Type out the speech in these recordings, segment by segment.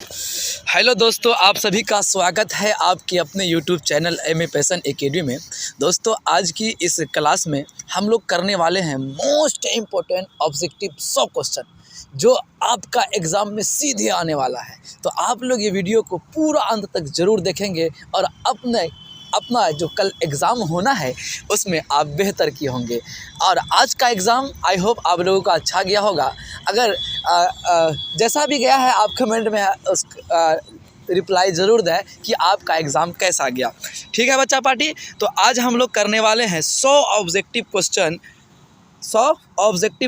Hello दोस्तों, आप सभी का स्वागत है आपके अपने YouTube channel M passion academy में। दोस्तों, आज की इस क्लास में हम लोग करने वाले हैं मोस्ट इम्पोर्टेंट ऑब्जेक्टिव 100 क्वेश्चन जो आपका एग्ज़ाम में सीधे आने वाला है। तो आप लोग ये वीडियो को पूरा अंत तक ज़रूर देखेंगे और अपना जो कल एग्ज़ाम होना है उसमें आप बेहतर किए होंगे। और आज का एग्ज़ाम आई होप आप लोगों का अच्छा गया होगा। अगर जैसा भी गया है आप कमेंट में उस रिप्लाई ज़रूर दें कि आपका एग्ज़ाम कैसा गया। ठीक है बच्चा पार्टी, तो आज हम लोग करने वाले हैं 100 ऑब्जेक्टिव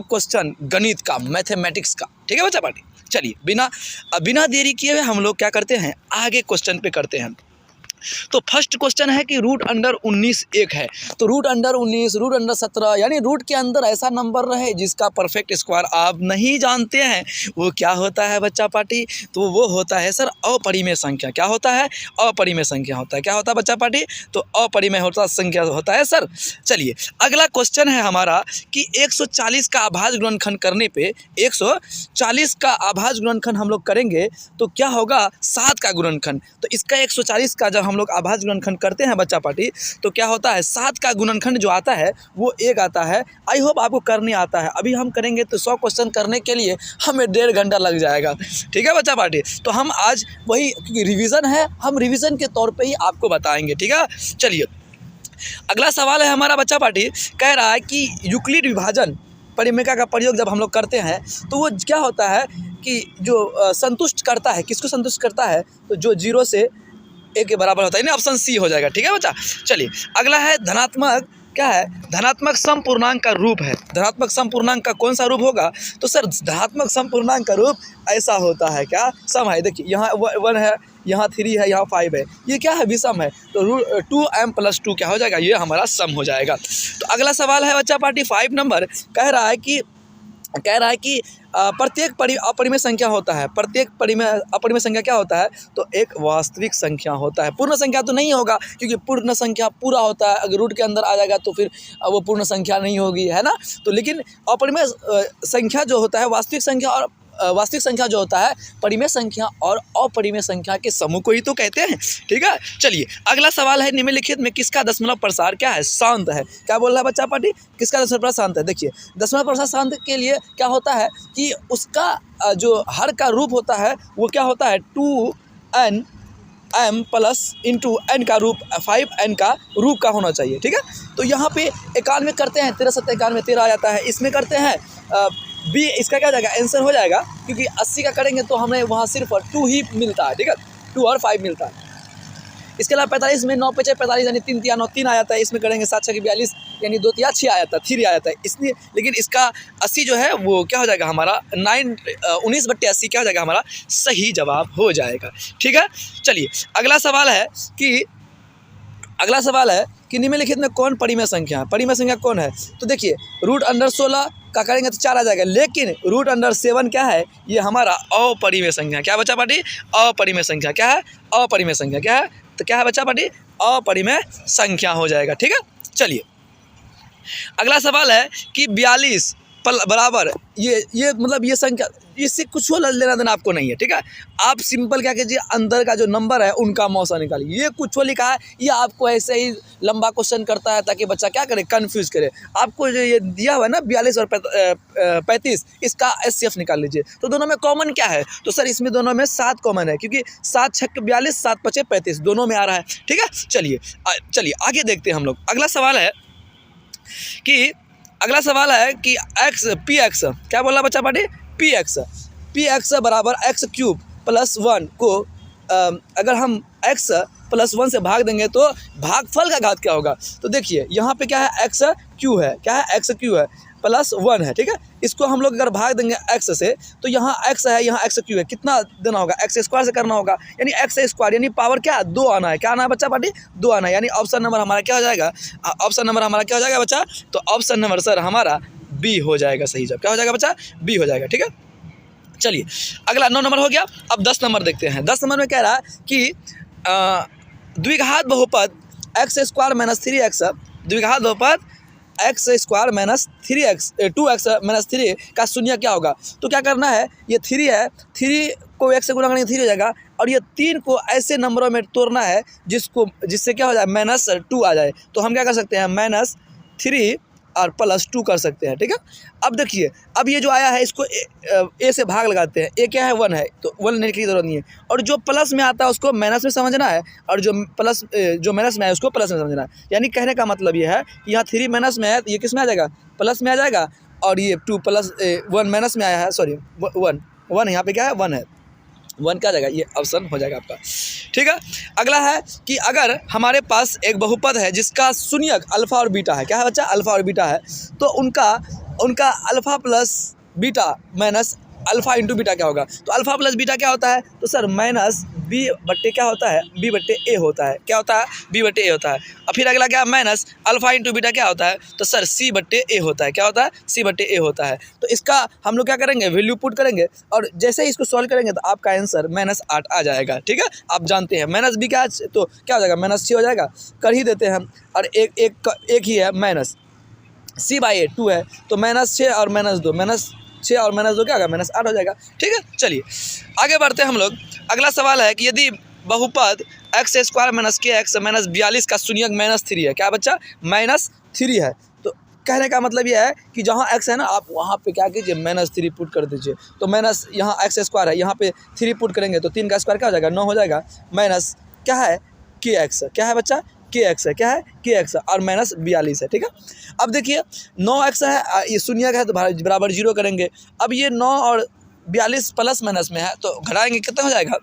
क्वेश्चन गणित का, मैथमेटिक्स का। ठीक है बच्चा पार्टी, चलिए बिना देरी किए हुए हम लोग क्या करते हैं, आगे क्वेश्चन पे करते हैं। तो फर्स्ट क्वेश्चन है कि रूट अंडर 19 एक है। तो रूट अंडर 19, रूट अंडर 17 यानी रूट के अंदर ऐसा नंबर रहे जिसका परफेक्ट स्क्वायर आप नहीं जानते हैं, वो क्या होता है बच्चा पार्टी? तो वो होता है सर अपरिमेय संख्या। क्या होता है? अपरिमेय संख्या होता है। क्या होता है बच्चा पार्टी? तो अपरिमेय संख्या होता है सर। चलिए अगला क्वेश्चन है हमारा कि 140 का अभाज्य गुणनखंड करने पे 140 का अभाज्य गुणनखंड हम लोग करेंगे तो क्या होगा? 7 का गुणनखंड। तो इसका 140 का जब हम लोग अभाज्य गुणनखंड करते हैं बच्चा पार्टी तो क्या होता है? 7 का गुणनखंड जो आता है वो 1 आता है। आई होप आपको करने आता है। अभी हम करेंगे तो 100 क्वेश्चन करने के लिए हमें 1.5 घंटा लग जाएगा। ठीक है बच्चा पार्टी, तो हम आज वही, क्योंकि रिवीजन है, हम रिवीजन के तौर पे ही आपको बताएंगे। ठीक है, चलिए अगला सवाल है हमारा बच्चा पार्टी, कह रहा है कि यूक्लिड विभाजन परिमेयका का प्रयोग जब हम लोग करते हैं तो वो क्या होता है कि जो संतुष्ट करता है, किसको संतुष्ट करता है? तो जो 0 से ए के बराबर होता है, यानी ऑप्शन सी हो जाएगा। ठीक है बच्चा, चलिए अगला है धनात्मक, क्या है? धनात्मक समपूर्णांक का रूप है। धनात्मक समपूर्णांक का कौन सा रूप होगा? तो सर धनात्मक समपूर्णांक का रूप ऐसा होता है, क्या? सम है। देखिए यहाँ 1 है, यहाँ 3 है, यहाँ 5 है, ये क्या है? विषम है। तो 2m + 2 क्या हो जाएगा? ये हमारा सम हो जाएगा। तो अगला सवाल है बच्चा पार्टी 5 नंबर, कह रहा है कि प्रत्येक अपरिमेय संख्या होता है। प्रत्येक अपरिमेय संख्या क्या होता है? तो एक वास्तविक संख्या होता है। पूर्ण संख्या तो नहीं होगा, क्योंकि पूर्ण संख्या पूरा होता है। अगर रूट के अंदर आ जाएगा तो फिर वो पूर्ण संख्या नहीं होगी, है ना? तो लेकिन अपरिमेय संख्या जो होता है, वास्तविक संख्या जो होता है, परिमेय संख्या और अपरिमेय संख्या के समूह को ही तो कहते हैं। ठीक है, चलिए अगला सवाल है, निम्नलिखित में किसका दशमलव प्रसार क्या है? शांत है। क्या बोल रहा है बच्चा पार्टी? किसका दशमलव प्रसार शांत है? देखिए दशमलव प्रसार शांत के लिए क्या होता है कि उसका जो हर का रूप होता है वो क्या होता है? 2n m plus into n का रूप 5n का रूप का होना चाहिए। ठीक है, तो यहाँ पे 91 करते हैं, 13 7 91 13 आ जाता है। इसमें करते हैं बी, इसका क्या जाएगा? आंसर हो जाएगा, क्योंकि 80 का करेंगे तो हमें वहाँ सिर्फ 2 ही मिलता है। ठीक है, 2 और 5 मिलता है। इसके अलावा 45 में 9 × 5 = 45 यानी 3 × 3 = 9 3 आ जाता है। इसमें करेंगे 7 × 6 = 42 यानी 2 × 3 = 6 आ जाता है, 3 आ जाता है। इसलिए लेकिन इसका 80 जो है वो क्या हो जाएगा हमारा? 19/80 क्या हो जाएगा हमारा? सही जवाब हो जाएगा। ठीक है, चलिए अगला सवाल है कि निम्नलिखित में कौन परिमेय संख्या है? परिमेय संख्या कौन है? तो देखिए रूट अंडर 16 का करेंगे तो 4 आ जाएगा, लेकिन रूट अंडर 7 क्या है? ये हमारा अपरिमेय संख्या। क्या बच्चा पार्टी? अपरिमेय संख्या। क्या है? अपरिमेय संख्या। क्या है? तो क्या है बच्चा पार्टी? अपरिमेय संख्या हो जाएगा। ठीक है, चलिए अगला सवाल है कि 42 बराबर ये मतलब ये संख्या, इससे कुछ लेना देना आपको नहीं है। ठीक है, आप सिंपल क्या कीजिए, अंदर का जो नंबर है उनका मौसा निकालिए। ये कुछ लिखा है, ये आपको ऐसे ही लंबा क्वेश्चन करता है ताकि बच्चा क्या करे? कंफ्यूज करे। आपको जो ये दिया हुआ है ना 42 और 35, इसका HCF निकाल लीजिए। तो दोनों में कॉमन क्या है? तो सर इसमें दोनों में 7 कॉमन है, क्योंकि 7 × 6 = 42, 7 × 5 = 35 दोनों में आ रहा है। ठीक है, चलिए आगे देखते हैं हम लोग। अगला सवाल है कि px, क्या बोला बच्चा पार्टी? px बराबर x³ + 1 को अगर हम x + 1 से भाग देंगे तो भागफल का घात क्या होगा? तो देखिए यहाँ पे क्या है? x³ है। क्या है? x³ है + 1 है। ठीक है, इसको हम लोग अगर भाग देंगे x से तो यहाँ x है, यहाँ x³ है। कितना देना होगा? x² से करना होगा, यानी x² यानी पावर क्या? 2 आना है। क्या आना है बच्चा पार्टी? 2 आना है, यानी ऑप्शन नंबर हमारा क्या हो जाएगा? बच्चा? तो ऑप्शन नंबर सर हमारा बी हो जाएगा सही जवाब। क्या हो जाएगा बच्चा? बी हो जाएगा। ठीक है, चलिए अगला 9 नंबर हो गया। अब 10 नंबर देखते हैं। 10 नंबर में कह रहा है कि द्विघात बहुपद x² - 3x, द्विघात बहुपद x² - 3x 2x - 3 का शून्य क्या होगा? तो क्या करना है? ये 3 है, 3 को x से गुना करेंगे 3 हो जाएगा, और ये 3 को ऐसे नंबरों में तोड़ना है जिससे क्या हो जाए -2 आ जाए। तो हम क्या कर सकते हैं -3 और +2 कर सकते हैं, ठीक है। अब देखिए, अब ये जो आया है इसको ए से भाग लगाते हैं। ए क्या है 1 है, तो 1 लेने की ज़रूरत नहीं है, और जो प्लस में आता है उसको माइनस में समझना है, और जो माइनस में है उसको प्लस में समझना है। यानी कहने का मतलब ये है कि यहाँ 3 माइनस में है तो ये किस में आ जाएगा, प्लस में आ जाएगा, और ये 2 + 1 माइनस में आया है, सॉरी 1 यहाँ पे क्या है 1 है, 1 क्या जाएगा, ये ऑप्शन हो जाएगा आपका, ठीक है। अगला है कि अगर हमारे पास एक बहुपद है जिसका शून्यक अल्फ़ा और बीटा है, क्या है बच्चा, अल्फ़ा और बीटा है, तो उनका alpha plus beta minus alpha into beta क्या होगा। तो अल्फ़ा प्लस बीटा क्या होता है, तो सर माइनस बी बट्टे क्या होता है, बी बट्टे ए होता है, क्या होता है, बी बट्टे ए होता है। और फिर अगला क्या, माइनस अल्फ़ा इंटू बीटा क्या होता है, तो सर सी बट्टे ए होता है, क्या होता है, सी बट्टे ए होता है। तो इसका हम लोग क्या करेंगे, वैल्यू पुट करेंगे, और जैसे ही इसको सॉल्व करेंगे तो आपका आंसर -8 आ जाएगा, ठीक है। आप जानते हैं माइनस बी क्या, तो क्या हो जाएगा, -6 हो जाएगा, कर ही देते हैं हम, और एक ही है माइनस c/8 2 है, तो -6 और -2 -6 और -2 क्या होगा, -8 हो जाएगा, ठीक है। चलिए आगे बढ़ते हैं हम लोग। अगला सवाल है कि यदि बहुपद x² - kx - 42 का शून्यक -3 है, क्या बच्चा, -3 है, तो कहने का मतलब यह है कि जहाँ x है ना, आप वहाँ पे क्या कीजिए, -3 पुट कर दीजिए। तो माइनस यहाँ x² है, यहाँ पे 3 पुट करेंगे तो 3 का स्क्वायर क्या हो जाएगा, 9 हो जाएगा, माइनस क्या है kx, क्या है बच्चा, kx है, क्या है kx और -42 है, ठीक है। अब देखिए 9x है, ये शून्यक है तो बराबर 0 करेंगे। अब ये 9 और 42 प्लस माइनस में है तो घटाएंगे कितना हो जाएगा,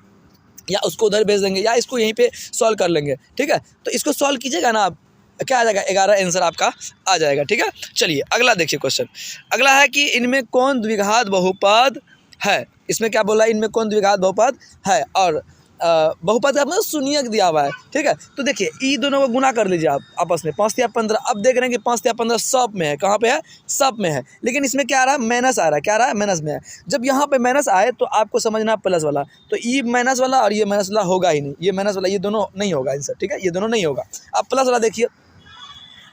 या उसको उधर भेज देंगे या इसको यहीं पे सॉल्व कर लेंगे, ठीक है। तो इसको सॉल्व कीजिएगा ना आप, क्या आ जाएगा, 11 आंसर आपका आ जाएगा, ठीक है। चलिए अगला देखिए क्वेश्चन। अगला है कि इनमें कौन द्विघात बहुपद है, इसमें क्या बोला, इनमें कौन द्विघात बहुपद है, और बहुपद का मतलब शून्यक दिया हुआ है, ठीक है। तो देखिए ई दोनों को गुना कर लीजिए आप आपस में, 5 × 15। अब देख रहे हैं कि 5 × 15 सब में है, कहाँ पे है, सब में है, लेकिन इसमें क्या आ रहा है, माइनस आ रहा है, क्या आ रहा है, माइनस में है। जब यहाँ पे माइनस आए तो आपको समझना है प्लस वाला, तो ई माइनस वाला और ये माइनस वाला होगा ही नहीं, ये माइनस वाला, ये दोनों नहीं होगा आंसर, ठीक है, ये दोनों नहीं होगा। अब प्लस वाला देखिए,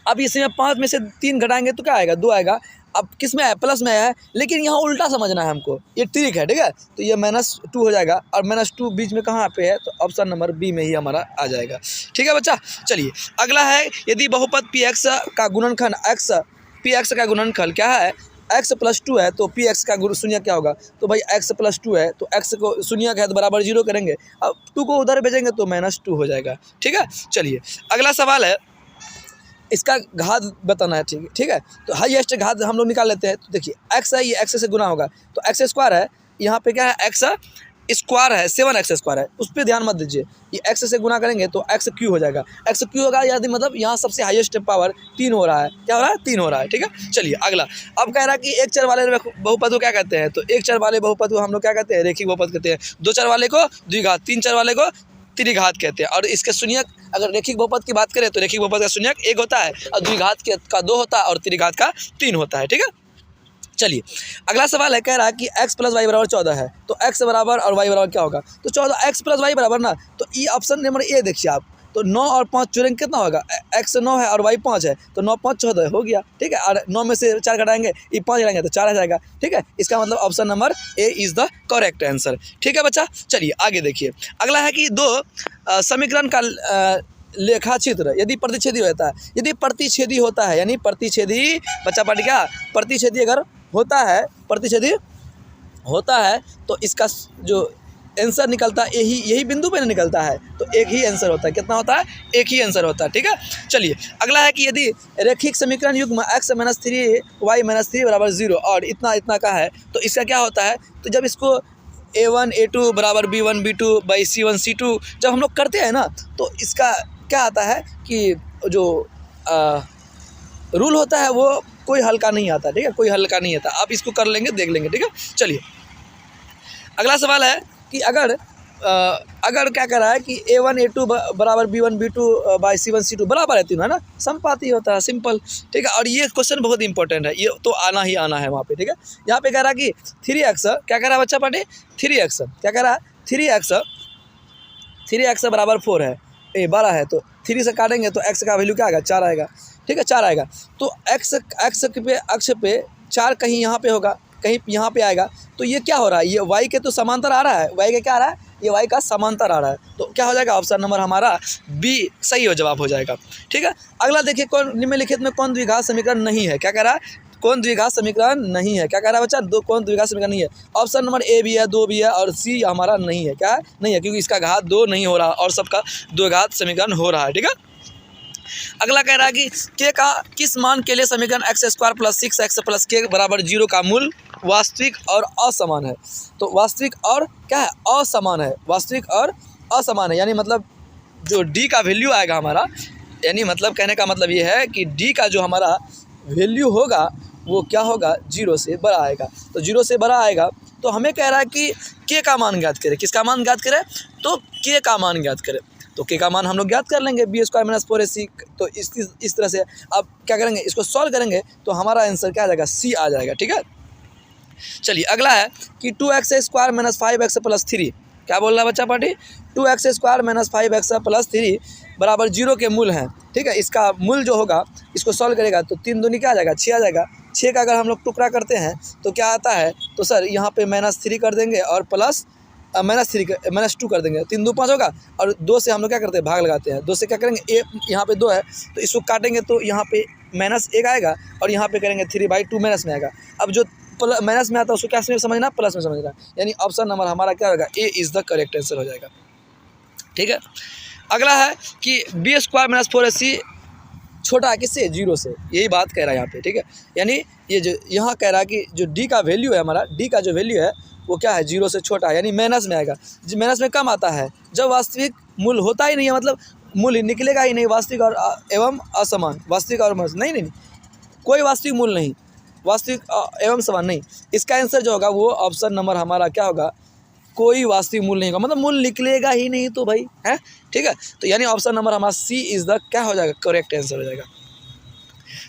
अब इसमें 5 में से 3 घटाएंगे तो क्या आएगा, 2 आएगा। अब किस में है, प्लस में है, लेकिन यहाँ उल्टा समझना है हमको, ये ट्रिक है, ठीक है। तो ये -2 हो जाएगा, और -2 बीच में कहाँ पे है, तो ऑप्शन नंबर बी में ही हमारा आ जाएगा, ठीक है बच्चा। चलिए अगला है, यदि बहुपद px का गुणनखंड px का गुणनखंड क्या है, x + 2 है, तो px का शून्यक क्या होगा, तो भाई x + 2 है, तो x को शून्यक है तो बराबर 0 करेंगे, अब 2 को उधर भेजेंगे तो -2 हो जाएगा, ठीक है। चलिए अगला सवाल है, इसका घात बताना है, ठीक है। तो हाईएस्ट घात हम लोग निकाल लेते हैं। तो देखिए x है, ये x से गुना होगा, तो x² है, यहाँ पे क्या है, x² है, 7x² है, उस पर ध्यान मत दीजिए। ये x से गुना करेंगे तो x³ हो जाएगा, x³ होगा, यानी मतलब यहाँ सबसे हाईएस्ट पावर 3 हो रहा है, क्या हो रहा है, 3 हो रहा है, ठीक है। चलिए अगला, अब कह रहा है कि एक चर वाले बहुपद को क्या कहते हैं, तो एक चर वाले बहुपद को हम लोग क्या कहते हैं, रेखिक बहुपद कहते हैं। 2 चर वाले को द्विघात, 3 चर वाले को त्रिघात कहते हैं। और इसके शून्यक, अगर रेखिक बहुपद की बात करें तो रेखिक बहुपद का शून्यक 1 होता है, और द्विघात का 2 होता है, और त्रिघात का 3 होता है, ठीक है। चलिए अगला सवाल है, कह रहा है कि x + y = 14 है, तो x बराबर और y बराबर क्या होगा, तो 14 x + y बराबर ना, तो ये ऑप्शन नंबर ए देखिए आप, तो 9 और 5 जोड़ेंगे कितना होगा, x 9 है और y 5 है, तो 9 × 5 = 14 हो गया, ठीक है। और 9 में से 4 घटाएंगे, ये 5 घटाएंगे तो 4 आ जाएगा, ठीक है। इसका मतलब option number A is the correct answer, ठीक है बच्चा। चलिए आगे देखिए। अगला है कि 2 समीकरण का लेखा चित्र यदि प्रतिच्छेदी होता है, यदि प्रतिच्छेदी होता है, यानी प्रतिच्छेदी बच्चा पार्टी क्या, प्रतिच्छेदी अगर होता है, प्रतिच्छेदी होता है तो इसका जो आंसर निकलता है यही बिंदु पे निकलता है, तो एक ही आंसर होता है, कितना होता है, एक ही आंसर होता है, ठीक है। चलिए अगला है कि यदि रेखिक समीकरण युग्म x - 3 y - 3 = 0 और इतना इतना का है, तो इसका क्या होता है, तो जब इसको a1 a2 = b1 b2 / c1 c2 जब हम लोग करते हैं ना, तो इसका क्या आता है कि जो रूल होता है वो कोई हल्का नहीं आता, ठीक है, कोई हल्का नहीं आता, आप इसको कर लेंगे, देख लेंगे, ठीक है। चलिए अगला सवाल है कि अगर क्या कर रहा है कि a1 a2 = b1 b2 / c1 c2 बराबर है, तीनों है ना, समपाती होता है, सिंपल, ठीक है। और ये क्वेश्चन बहुत इंपॉर्टेंट है, ये तो आना ही आना है वहाँ पे, ठीक है। यहाँ पे कह रहा है कि 3x क्या कह रहा है बच्चा पार्टी, 3x क्या कह रहा है, 3x बराबर 4 है, ये 12 है, तो 3 से काटेंगे तो x का वैल्यू क्या आएगा, 4 आएगा, ठीक है, 4 आएगा। तो x पे अक्ष पे 4 कहीं यहाँ पे होगा, कहीं यहाँ पे आएगा तो ये क्या हो रहा है, ये y के तो समांतर आ रहा है, y के क्या आ रहा है, ये y का समांतर आ रहा है, तो क्या हो जाएगा ऑप्शन नंबर हमारा बी सही हो जवाब हो जाएगा। ठीक है, अगला देखिए कौन निम्नलिखित में कौन द्विघात समीकरण नहीं है, क्या कह रहा है, कौन द्विघात करण नहीं है, क्या कह रहा है बच्चा, दो कौन द्विघात समीकरण नहीं है। ऑप्शन नंबर ए भी है, 2 भी है और सी हमारा नहीं है, क्या है नहीं है, क्योंकि इसका घात 2 नहीं हो रहा और सबका द्विघात समीकरण हो रहा है। ठीक है, अगला कह रहा है कि के का किस मान के लिए समीकरण x² + 6x + k = 0 का मूल वास्तविक और असमान है। तो वास्तविक और क्या है, असमान है, वास्तविक और असमान है, यानी मतलब जो d का वैल्यू आएगा हमारा, यानी मतलब कहने का मतलब ये है कि d का जो हमारा वैल्यू होगा वो क्या होगा, 0 से बड़ा आएगा। तो 0 से बड़ा आएगा तो हमें कह रहा है कि k का मान ज्ञात करें, किसका मान ज्ञात करें, तो k का मान ज्ञात करें। तो k का मान हम लोग ज्ञात कर लेंगे, b² - 4ac। तो इस तरह से अब क्या करेंगे, इसको सॉल्व करेंगे तो हमारा आंसर क्या आ जाएगा, सी आ जाएगा। ठीक है, चलिए अगला है कि 2x² - 5x + 3, क्या बोल रहा है बच्चा पार्टी, 2x² - 5x + 3 बराबर 0 के मूल हैं। ठीक है, इसका मूल जो होगा इसको सॉल्व करेगा तो 3 दूनी क्या आ जाएगा, 6 आ जाएगा। 6 का अगर हम लोग टुकड़ा करते हैं तो क्या आता है, तो सर यहाँ पे -3 कर देंगे और प्लस -2 कर देंगे, 3 2 5 होगा और 2 से हम लोग क्या करते हैं, भाग लगाते हैं। 2 से क्या करेंगे, ए यहाँ पे 2 है तो इसको काटेंगे तो यहाँ पे -1 आएगा और यहाँ पे करेंगे 3/2 माइनस में आएगा। अब जो माइनस में आता है उसको क्या समझना, प्लस में समझना, यानी ऑप्शन नंबर हमारा क्या होगा, A is the correct answer हो जाएगा। ठीक है, अगला है कि b² - 4ac छोटा है किससे, 0 से, यही बात कह रहा है यहाँ पे। ठीक है, यानी ये जो यहाँ कह रहा है कि जो d का वैल्यू है हमारा, d का जो वैल्यू है वो क्या है, 0 से छोटा है, यानी माइनस में आएगा। माइनस में कम आता है जब वास्तविक मूल होता ही नहीं है, मतलब मूल निकलेगा ही नहीं, वास्तविक और एवं असमान, वास्तविक और नहीं नहीं कोई वास्तविक मूल नहीं, वास्तविक एवं समान नहीं। इसका आंसर जो होगा वो ऑप्शन नंबर हमारा क्या होगा, कोई वास्तविक मूल नहीं होगा, मतलब मूल निकलेगा ही नहीं तो भाई है। ठीक है, तो यानी ऑप्शन नंबर हमारा सी इज़ द क्या हो जाएगा, करेक्ट आंसर हो जाएगा।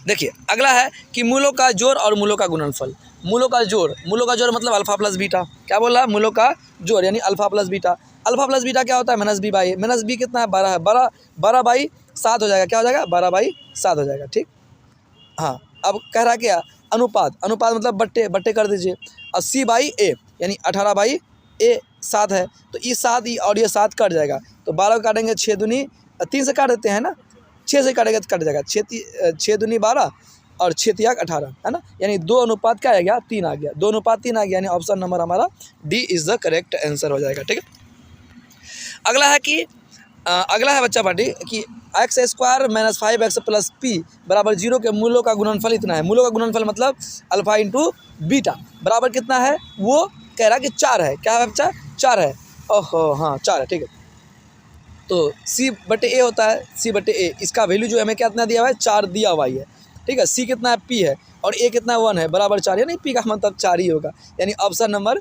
देखिए अगला है कि मूलों का जोड़ और मूलों का गुणनफल। मूलों का जोड़ मतलब अल्फा प्लस बीटा, क्या बोल रहा है, मूलों का जोड़ यानी alpha plus beta. Alpha plus beta क्या होता है, -b/a, -b कितना है, 12 है, 12/7 हो जाएगा, क्या हो जाएगा, 12/7 हो जाएगा। ठीक, हाँ अब कह रहा क्या, अनुपात मतलब बट्टे कर दीजिए, 80/a यानी 18/a 7 है, तो ये 7 और ये 7 कट जाएगा, तो 12 काटेंगे 6 दूनी 3 से काट देते हैं ना, 6 से काटेंगे तो कट जाएगा, 6 दूनी 12 और 6 तिया 18 है ना, यानी 2 अनुपात क्या आ गया, 3 आ गया, 2 अनुपात 3 आ गया, यानी ऑप्शन नंबर हमारा D is the correct answer हो जाएगा। ठीक है, अगला है कि अगला है बच्चा पार्टी कि x² - 5x + p बराबर 0 के मूलों का गुणनफल इतना है। मूलों का गुणनफल मतलब अल्फा इंटू बीटा बराबर कितना है, वो कह रहा है कि 4 है, क्या है बच्चा, 4 है, ओहो हाँ 4 है। ठीक है, तो c/a होता है, c/a, इसका वैल्यू जो हमें कितना दिया हुआ है, 4 दिया हुआ है। ठीक है, c कितना है, p है और a कितना 1 है, बराबर 4, यानी p का मतलब 4 ही होगा, यानी ऑप्शन नंबर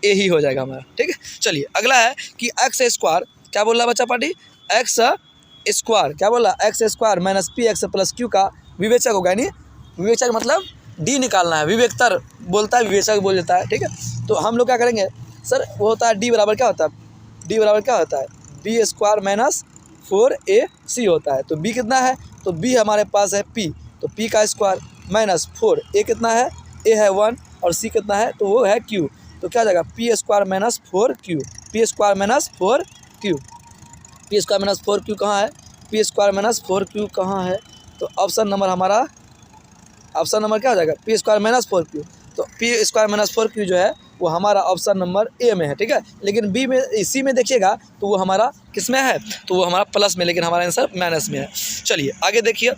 ए ही हो जाएगा हमारा। ठीक है, चलिए अगला है कि x² क्या बोल रहा है बच्चा पार्टी, x² क्या बोल रहा है, x² - px + q का विवेचक होगा, यानी विवेचक मतलब d निकालना है, विवेकतर बोलता है, विवेचक बोल देता है। ठीक है, तो हम लोग क्या करेंगे सर, वो होता है d बराबर क्या होता है, d बराबर क्या होता है, b² - 4ac होता है। तो b कितना है, तो b हमारे पास है p, तो p का स्क्वायर -4, a कितना है, a है 1 और c कितना है, तो वो है q, तो क्या हो जाएगा, p² - 4q, p² - 4q, p² - 4q कहाँ है, p² - 4q कहाँ है, तो ऑप्शन नंबर हमारा, ऑप्शन नंबर क्या हो जाएगा, p² - 4q, तो p² - 4q जो है वो हमारा ऑप्शन नंबर ए में है। ठीक है, लेकिन बी में सी में देखिएगा तो वो हमारा किस में है, तो वो हमारा प्लस में, लेकिन हमारा आंसर माइनस में है। चलिए आगे देखिए,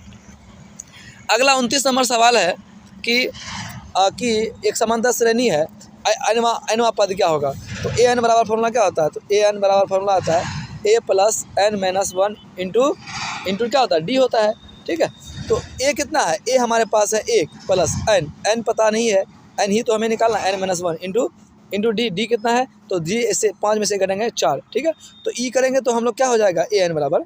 अगला 29 नंबर सवाल है कि एक समांतर श्रेणी है, nवां पद क्या होगा, तो ए एन बराबर फॉर्मूला क्या होता है, तो ए एन बराबर फॉर्मूला आता है a + n - 1 इंटू क्या होता है, d होता है। ठीक है, तो a कितना है, a हमारे पास है 1 प्लस n पता नहीं है, n ही तो हमें निकालना है, n - 1 इंटू d कितना है, तो d से 5 में से करेंगे 4। ठीक है, तो e करेंगे तो हम लोग क्या हो जाएगा, a n बराबर,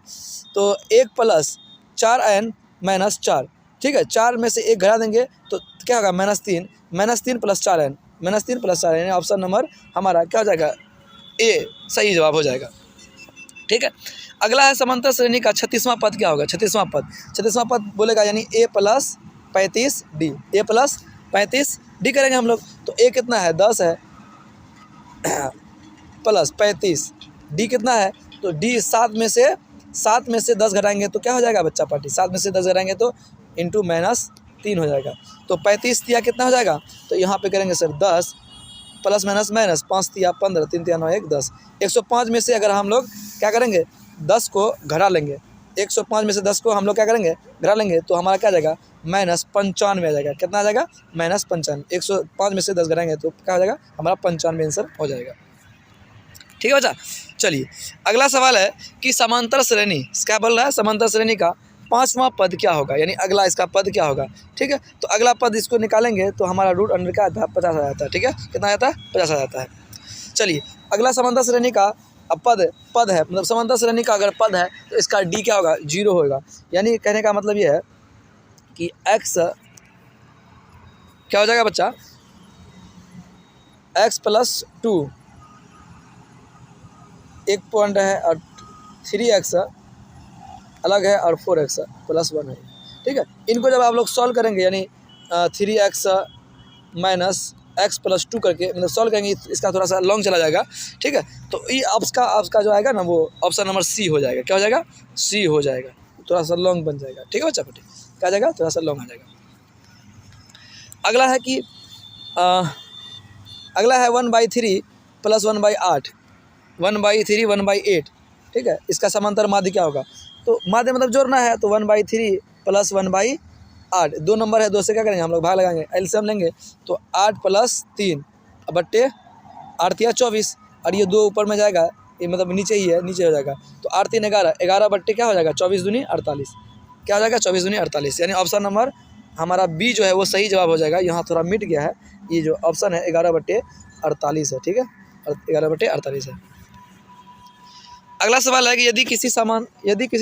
तो 1 + 4n - 4। ठीक है, 4 में से 1 घटा देंगे तो क्या होगा, -3 + 4n -3 + 4, यानी ऑप्शन नंबर हमारा क्या हो जाएगा, ए सही जवाब हो जाएगा। ठीक है, अगला है समांतर श्रेणी का 36वां पद क्या होगा, 36वां पद बोलेगा यानी a + 35d, a + डी करेंगे हम लोग। तो ए कितना है 10 है प्लस 35, डी कितना है तो डी 7 में से 10 घटाएंगे तो क्या हो जाएगा बच्चा पार्टी, 7 में से 10 घटाएंगे तो इंटू -3 हो जाएगा। तो 35 तिया कितना हो जाएगा, तो यहाँ पे करेंगे सर 10 प्लस माइनस 5 तिया 15, 3 तिया 9 1 10। 105 में से अगर हम लोग क्या करेंगे 10 को घटा लेंगे, 105 में से 10 को हम लोग क्या करेंगे घटा लेंगे तो हमारा क्या आ जाएगा -95 आ जाएगा। कितना आ जाएगा -95। 105 में से 10 घटाएंगे तो क्या हो जाएगा हमारा 95 आंसर हो जाएगा। ठीक है बच्चा। चलिए अगला सवाल है कि समांतर श्रेणी, क्या बोल रहा है, समांतर श्रेणी का 5वां पद क्या होगा, यानी अगला इसका पद क्या होगा। ठीक है, तो अगला पद इसको निकालेंगे तो हमारा रूट अंडर क्या आता है 50 आ जाता है। ठीक है, कितना आता है 50 आ जाता है। चलिए अगला समांतर श्रेणी का पद है, मतलब समांतर श्रेणी का अगर पद है तो इसका डी क्या होगा 0 होगा। यानी कहने का मतलब ये है कि x क्या हो जाएगा बच्चा x + 2 एक पॉइंट है और 3x अलग है और 4x + 1 है। ठीक है, इनको जब आप लोग सॉल्व करेंगे यानी 3x - x + 2 करके मतलब सॉल्व करेंगे, इसका थोड़ा सा लॉन्ग चला जाएगा। ठीक है, तो ये आपका जो आएगा ना वो ऑप्शन नंबर सी हो जाएगा। क्या हो जाएगा सी हो जाएगा, थोड़ा सा लॉन्ग बन जाएगा। ठीक है बच्चा बेटे, क्या आ जाएगा थोड़ा सा लॉन्ग आ जाएगा। अगला है कि अगला है 1/3 + 1/8, 1/3 1/8। ठीक है, इसका समांतर माध्य क्या होगा, तो माध्य मतलब जोड़ना है तो 1/3 + 1/8, 2 नंबर है, 2 से क्या करेंगे हम लोग भाग लगाएंगे, एलसीएम लेंगे तो 8 + 3 बट्टे 8 तिया 24 और ये 2 ऊपर में जाएगा, ये मतलब नीचे ही है, नीचे हो जाएगा तो 8 3 11, 11 बट्टे क्या हो जाएगा 24 दूनी 48, क्या हो जाएगा 24 दूनी 48। यानी ऑप्शन नंबर हमारा बी जो है वो सही जवाब हो जाएगा। यहाँ थोड़ा मिट गया है, ये जो ऑप्शन है 11/48 है। ठीक है, 11/48 है। अगला सवाल है कि यदि किसी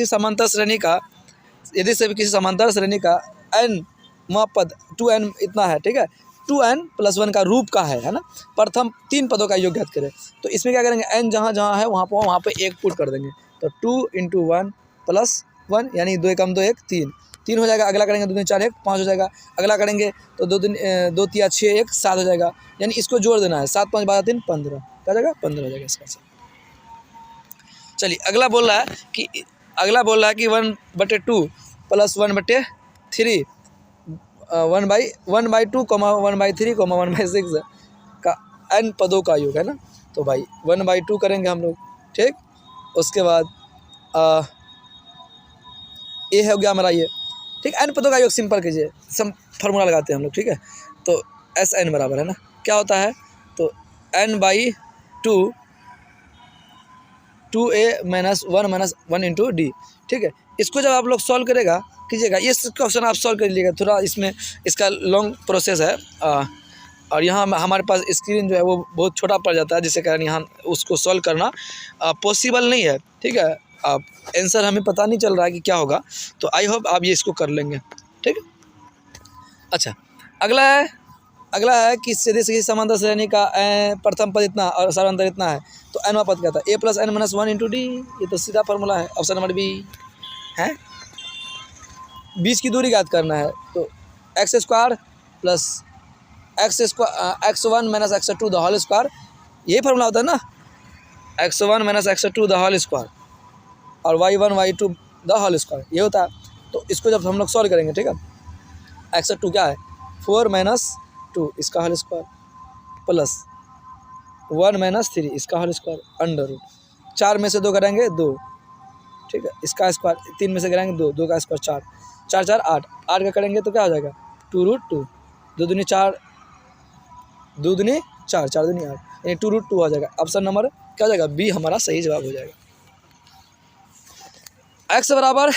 समांतर श्रेणी का n पद 2n इतना है। ठीक है, 2n + 1 का रूप का है ना, प्रथम 3 पदों का योग ज्ञात करें। तो इसमें क्या करेंगे n जहाँ जहाँ है वहाँ पे 1 पुट कर देंगे तो 2 × 1 + 1 यानी 2 × 2 1 3 हो जाएगा। अगला करेंगे 2 × 4 1 5 हो जाएगा। अगला करेंगे तो 2 तिया 6 1 7 हो जाएगा। यानी इसको जोड़ देना है 7 5 12 3 15, क्या जाएगा 15 हो जाएगा इसका आंसर। चलिए अगला बोल रहा है कि 1/2 + 1/3 1/2, 1/3, 1/6 का n पदों का योग है ना। तो भाई 1/2 करेंगे हम लोग। ठीक, उसके बाद ये हो गया हमारा ये। ठीक, n पदों का योग सिंपल कीजिए, सम फार्मूला लगाते हैं हम लोग। ठीक है, तो SN बराबर है ना, क्या होता है तो n/2 2a - 1 - 1 × d। ठीक है, इसको जब आप लोग सॉल्व कीजिएगा ये क्वेश्चन आप सॉल्व कर लीजिएगा, थोड़ा इसमें इसका लॉन्ग प्रोसेस है और यहाँ हमारे पास स्क्रीन जो है वो बहुत छोटा पड़ जाता है, जिसके कारण यहाँ उसको सॉल्व करना पॉसिबल नहीं है। ठीक है, आप आंसर हमें पता नहीं चल रहा है कि क्या होगा, तो आई होप आप ये इसको कर लेंगे। ठीक है, अच्छा अगला है कि सीधी समांतर श्रेणी का प्रथम पद इतना और सर्वांतर इतना है तो nवां पद क्या था a + n - 1 × d। ये तो सीधा फार्मूला है, ऑप्शन नंबर बी है। बीच की दूरी ज्ञात करना है तो x² + x1 - x2 the whole square, यही फार्मूला होता है ना, x1 - x2 the whole square और y1 y2 the whole square, ये होता है। तो इसको जब हम लोग सॉल्व करेंगे, ठीक है, x2 क्या है 4 - 2 इसका होल स्क्वायर प्लस 1 - 3 इसका होल स्क्वायर अंडर रूट 4 में से 2 करेंगे 2। ठीक है, इसका स्क्वायर 3 में से करेंगे 2, 2 का स्क्वायर 4 4 4 8 8 का करेंगे तो क्या हो जाएगा 2√2, 2 दूनी 4 2 दूनी 4 4 दूनी 8 यानी 2√2 हो जाएगा। ऑप्शन नंबर क्या हो जाएगा बी हमारा सही जवाब हो जाएगा। x बराबर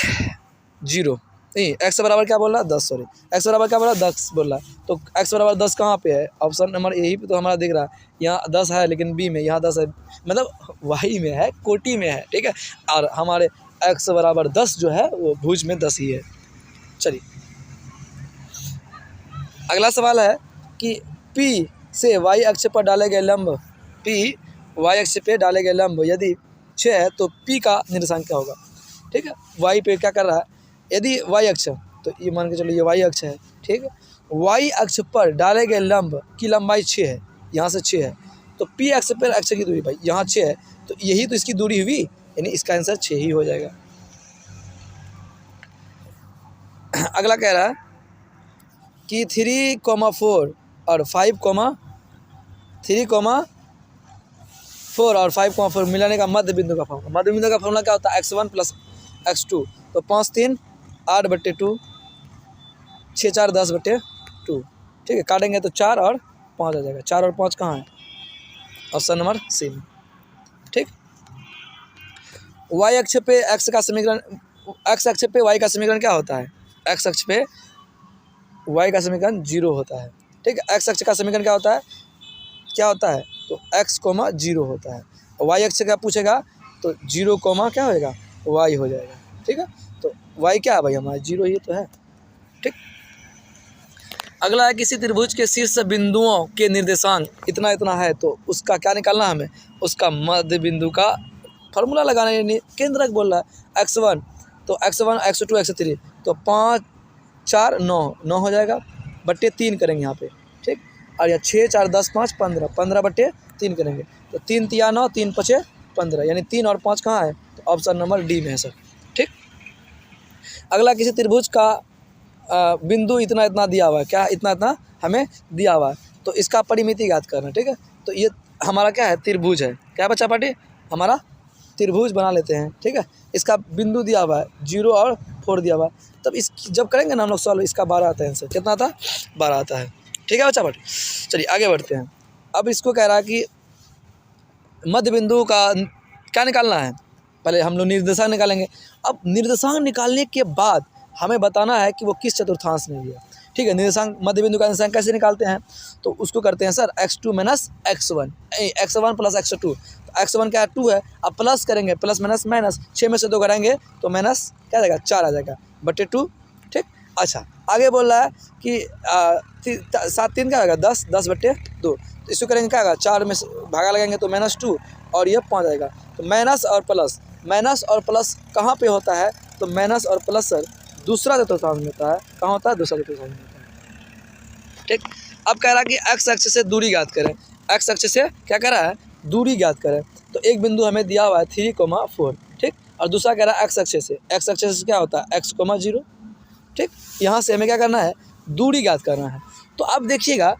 0 नहीं, x बराबर क्या बोल रहा है 10, सॉरी x बराबर क्या बोल रहा है 10 बोल रहा है। तो x बराबर 10 कहाँ पे है, ऑप्शन नंबर यही पे तो हमारा दिख रहा है, यहाँ 10 है लेकिन बी में, यहाँ 10 है मतलब वाही में है, कोटि में है। ठीक है, और हमारे x बराबर 10 जो है वो भुज में 10 ही है। चलिए अगला सवाल है कि P से y अक्ष पर डाले गए लंब, P y अक्ष पे डाले गए लंब यदि 6 है तो P का निर्देशांक क्या होगा। ठीक है, y पे क्या कर रहा है, यदि y अक्ष तो ये मान के चलो ये y अक्ष है। ठीक है, वाई अक्ष पर डाले गए लंब की लंबाई 6 है, यहाँ से 6 है, तो पी अक्ष पर अक्ष की दूरी भाई यहाँ 6 है, तो यही तो इसकी दूरी हुई, यानी इसका आंसर 6 ही हो जाएगा। अगला कह रहा है कि 3,4 और 5,4 और 5,4 मिलाने का मध्य बिंदु का फॉर्मूला। मध्य बिंदु का फॉर्मूला क्या होता है? x1 + x2, तो 5 3 8/2, 6 4 10/2, ठीक है। काटेंगे तो 4 और 5 आ जाएगा। 4 और 5 कहाँ है? ऑप्शन नंबर सी में, ठीक। y अक्ष पे x का समीकरण, x अक्ष पे y का समीकरण क्या होता है? x अक्ष पे y का समीकरण 0 होता है, ठीक है। x अक्ष का समीकरण क्या होता है? तो x, 0 होता है। y अक्ष का पूछेगा तो 0, क्या होएगा? y हो जाएगा, ठीक है। तो y क्या है भाई हमारा? 0 ही तो है, ठीक। अगला है किसी त्रिभुज के शीर्ष बिंदुओं के निर्देशांक इतना इतना है, तो उसका क्या निकालना है हमें? उसका मध्य बिंदु का फार्मूला लगाना है। यानी केंद्रक बोल रहा है x1, तो x1 x2 x3, तो 5 4 9 हो जाएगा, बट्टे 3 करेंगे यहाँ पे, ठीक। और यहाँ 6 4 10 5 15, 15/3 करेंगे, तो 3 3 9 3 5 15, यानी 3 और 5 कहाँ है? तो ऑप्शन नंबर डी में है सर, ठीक। अगला किसी त्रिभुज का बिंदु इतना इतना दिया हुआ है, क्या इतना इतना हमें दिया हुआ है, तो इसका परिमिति ज्ञात करना, ठीक है। तो ये हमारा क्या है? त्रिभुज है, क्या बच्चा पार्टी? हमारा त्रिभुज बना लेते हैं, ठीक है। इसका बिंदु दिया हुआ है 0 और 4 दिया हुआ है, तब इस जब करेंगे ना हम लोग सॉल्व, इसका 12 आता है आंसर। कितना आता है? 12 आता है, ठीक है बच्चा पार्टी। चलिए आगे बढ़ते हैं। अब इसको कह रहा है कि मध्य बिंदु का क्या निकालना है? पहले हम लोग निर्देशांक निकालेंगे। अब निर्देशांक निकालने के बाद हमें बताना है कि वो किस चतुर्थांश में दिया, ठीक है। निर्देशांक मध्य बिंदु का निर्देशांक कैसे निकालते हैं? तो उसको करते हैं sir x2 - x1, x1 + x2, तो x1 क्या है? 2 है, अब प्लस करेंगे, प्लस माइनस माइनस, 6 में से 2 कराएंगे तो माइनस क्या आ जाएगा? 4 आ जाएगा, बटे 2, ठीक। अच्छा, आगे बोल रहा है कि 7 3 क्या आएगा? 10, 10/2, तो इसको करेंगे क्या आएगा? 4 में से भागा लगाएंगे तो -2, और ये 5 आएगा। तो माइनस और प्लस कहाँ पे होता है? तो माइनस और प्लस सर दूसरा चतुर्थांश में होता है। कहाँ होता है? दूसरा चतुर्थांश में होता है, ठीक। अब कह रहा है कि x अक्ष से दूरी ज्ञात करें। x अक्ष से क्या कह रहा है? दूरी ज्ञात करें। तो एक बिंदु हमें दिया हुआ है 3,4, ठीक, और दूसरा कह रहा है x अक्ष से। x अक्ष से क्या होता है? x, 0, ठीक। यहाँ से हमें क्या करना है? दूरी ज्ञात करना है। तो अब देखिएगा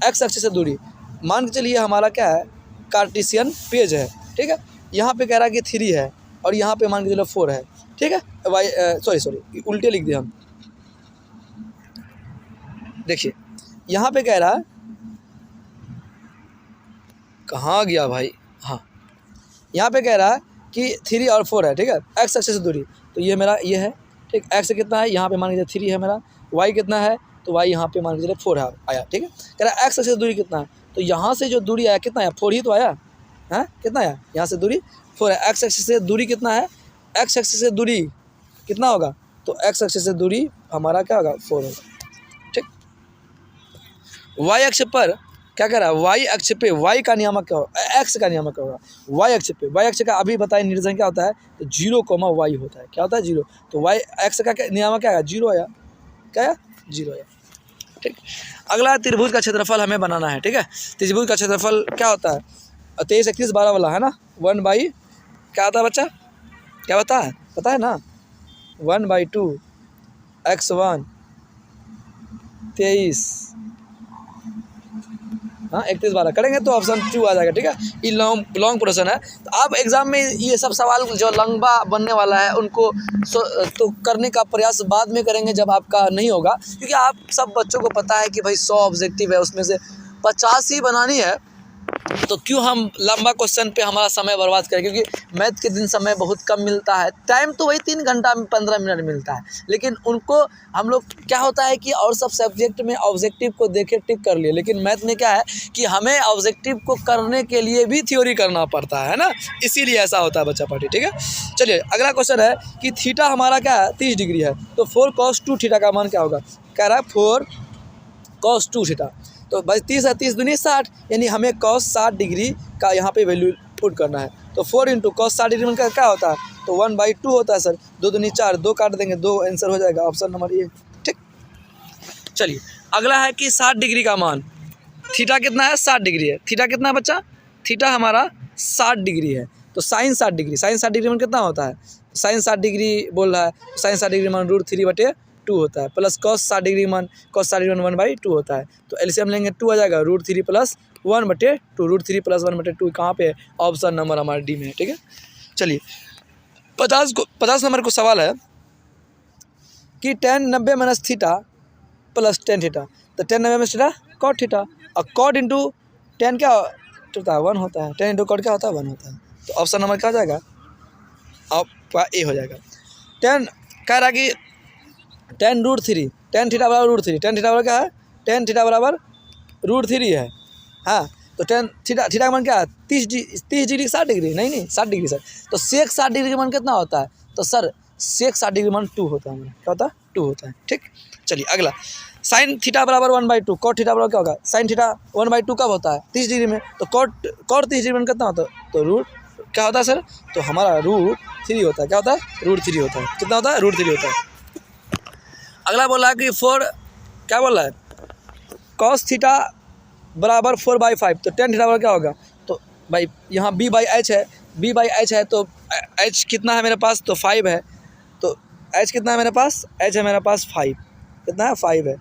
x अक्ष से दूरी, मान के चलिए हमारा क्या है? कार्टेशियन पेज है, ठीक है। यहाँ पे कह रहा है कि 3 है, और यहाँ पे मान के चलो 4 है, ठीक है। सॉरी उल्टे लिख दिया हम। देखिए यहाँ पे कह रहा है, कहाँ गया भाई? हाँ, यहाँ पे कह रहा है कि 3 और 4 है, ठीक है। x अक्ष से दूरी, तो ये मेरा ये है, ठीक। x कितना है? यहाँ पे मान के चलिए 3 है मेरा। y कितना है? तो y यहाँ पे मान के चलिए 4 है, आया, ठीक है। कह रहा है x अक्ष से दूरी कितना है? तो यहाँ से जो दूरी आया कितना है? 4 ही तो आया है, कितना आया? यहाँ से दूरी 4 है। x अक्ष से दूरी कितना है? x अक्ष से दूरी कितना होगा? तो x अक्ष से दूरी हमारा क्या होगा? 4 होगा, ठीक। y अक्ष पर क्या कह रहा है? y अक्ष पे y का नियामक क्या होगा? x का नियामक क्या होगा? y अक्ष पे, y अक्ष का अभी बताइए निर्देशांक क्या होता है? तो 0, y होता है। क्या होता है? 0। तो y x का नियामक क्या है? 0 आया, क्या आया? 0 आया, ठीक। अगला त्रिभुज का क्षेत्रफल हमें बनाना है, ठीक है। त्रिभुज का क्षेत्रफल क्या होता है? 23 31 12 वाला है ना, 1/, क्या आता है बच्चा? क्या बता है? पता है ना? 1/2 x1 23, हाँ 31 12 करेंगे तो ऑप्शन 2 आ जाएगा, ठीक है। ये लॉन्ग प्रोसेस है। तो आप एग्जाम में ये सब सवाल जो लंबा बनने वाला है उनको तो करने का प्रयास बाद में करेंगे जब आपका नहीं होगा, क्योंकि आप सब बच्चों को पता है कि भाई 100 ऑब्जेक्टिव है, उसमें से 50 ही बनानी है, तो क्यों हम लंबा क्वेश्चन पे हमारा समय बर्बाद करें? क्योंकि मैथ के दिन समय बहुत कम मिलता है, टाइम तो वही 3 घंटा 15 मिनट मिलता है, लेकिन उनको हम लोग क्या होता है कि और सब सब्जेक्ट में ऑब्जेक्टिव को देखे टिक कर लिए, लेकिन मैथ में क्या है कि हमें ऑब्जेक्टिव को करने के लिए भी थ्योरी करना पड़ता है ना, इसीलिए ऐसा होता है बच्चा पार्टी, ठीक है। चलिए अगला क्वेश्चन है कि थीटा हमारा क्या है? 30 डिग्री है, तो 4 cos 2 थीटा का मान क्या होगा? कह रहा है 4 cos 2 थीटा, तो भाई 30 है, 30 दूनी 60, यानी हमें cos 60 डिग्री का यहाँ पे वैल्यू पुट करना है। तो 4 × cos 60 डिग्री का क्या होता है? तो 1/2 होता है सर, 2 दूनी 4, 2 काट देंगे, 2 आंसर हो जाएगा, ऑप्शन नंबर ए, ठीक। चलिए अगला है कि 60 डिग्री का मान, थीटा कितना है 60 डिग्री है, थीटा कितना है बच्चा, थीटा हमारा 60 डिग्री है, तो साइन 60 डिग्री, साइन 60 डिग्री मान कितना होता है, साइन 60 डिग्री बोल रहा है, साइन 60 डिग्री मान √3/2 होता है, प्लस कॉस 60 डिग्री मान कॉस 60 डिग्री मान 1/2 होता है, तो एलसीएम लेंगे 2 आ जाएगा, √3 + 1/2, √3 + 1/2 कहाँ पे है, ऑप्शन नंबर हमारे डी में है। ठीक है, चलिए 50 नंबर को सवाल है कि tan 90 minus theta plus tan theta, तो tan 90 minus theta cot theta, और कॉट इंटू tan क्या होता है 1 होता है, tan इंटू कॉट क्या होता है 1 होता है, तो ऑप्शन नंबर क्या हो जाएगा, आपका ए हो जाएगा। tan कह रहा कि tan √3, tan थीटा बराबर √3, tan थीटा बराबर क्या है, tan थीटा बराबर √3 है, हाँ, तो tan थीटा का मान क्या है 30 डिग्री 60 डिग्री, नहीं 60 डिग्री सर, तो सेक 60 डिग्री का मान कितना होता है, तो सर सेक 60 डिग्री मान 2 होता है, क्या होता है 2 होता है। ठीक, चलिए अगला, साइन थीटा बराबर 1/2, कॉट थीटा बराबर क्या होगा, साइन थीटा 1/2 कब होता है 30 डिग्री में, तो कॉट 30 डिग्री में कितना होता है, तो रूट क्या होता है सर, तो हमारा √3 होता है, क्या होता है √3 होता है, कितना होता है √3 होता है। अगला बोला है कि 4 क्या बोल रहा है, कॉस थीटा बराबर 4/5, तो tan थीटा बराबर क्या होगा, तो भाई यहाँ b/h है, b/h है, तो h कितना है मेरे पास, तो 5 है, तो h कितना है मेरे पास, h है मेरे पास 5, कितना है 5 है,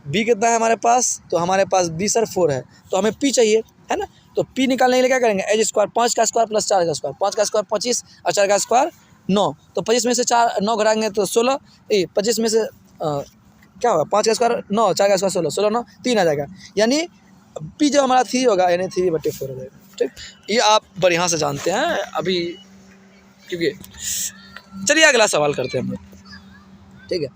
b कितना है हमारे पास, तो हमारे पास b सर 4 है, तो हमें p चाहिए है ना, तो p निकालने के लिए क्या करेंगे, h², 5 का स्क्वायर प्लस 4 का स्क्वायर, 5 का स्क्वायर 25 और 4 का स्क्वायर 9, तो 25 में से 9 घटाएंगे तो 16, 25 में से क्या होगा 5 का स्क्वायर 9, 4 का स्क्वायर 16, 9 3 आ जाएगा, यानी पी जो हमारा 3 होगा यानी 3/4 हो जाएगा। ठीक, ये आप बढ़िया से जानते हैं अभी, क्योंकि चलिए अगला सवाल करते हैं हम लोग। ठीक है,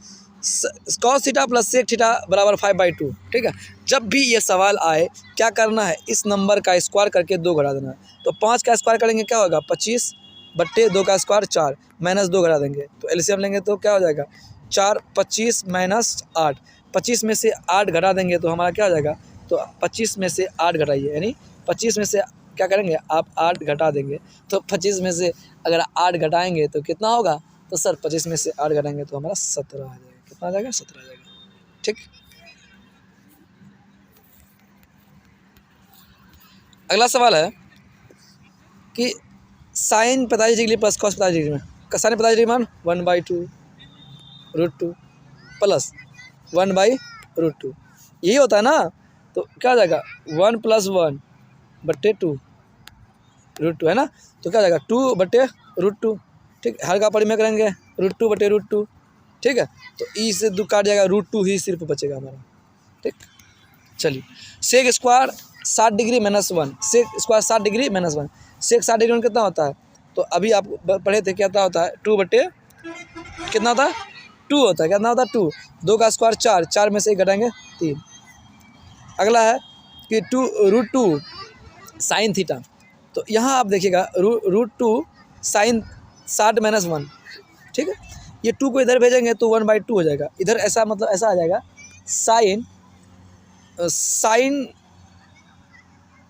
cos theta plus sec theta बराबर 5/2। ठीक है, जब भी ये सवाल आए क्या करना है, इस नंबर का स्क्वायर करके 2 घटा देना है, तो 5 का स्क्वायर करेंगे क्या होगा 25/2 का स्क्वायर 4 माइनस 2 घटा देंगे, तो एलसीएम लेंगे तो क्या हो जाएगा 4 25 माइनस 8, 25 में से 8 घटा देंगे तो हमारा क्या हो जाएगा, तो 25 में से 8 घटाइए, यानी 25 में से क्या करेंगे आप 8 घटा देंगे, तो 25 में से अगर 8 घटाएंगे तो कितना होगा, तो सर 25 में से 8 घटाएंगे तो हमारा 17 आ जाएगा, कितना आ जाएगा 17 आ जाएगा। ठीक, अगला सवाल है कि sine 45 degree plus cos 45 degree में, साइन 45 डिग्री मान 1/2 √2 प्लस 1/√2 यही होता है ना, तो क्या हो जाएगा 1 + 1/2 √2 है ना, तो क्या हो जाएगा 2/√2। ठीक, हर का परिमेय करेंगे √2/√2। ठीक है, तो ई से 2 काट जाएगा, √2 ही सिर्फ बचेगा हमारा। ठीक, चलिए sec square 60 degree minus 1, sec square 60 degree minus 1, sec 60 degree में कितना होता है, तो अभी आप पढ़े थे क्या होता है 2 बटे कितना होता है 2 होता है, कितना होता है 2, 2 का स्क्वायर 4, 4 में से 1 घटाएंगे 3। अगला है कि √2 साइन थीटा, तो यहाँ आप देखिएगा √2 साइन 60 माइनस 1। ठीक है, ये 2 को इधर भेजेंगे तो 1/2 हो जाएगा, इधर ऐसा मतलब ऐसा आ जाएगा साइन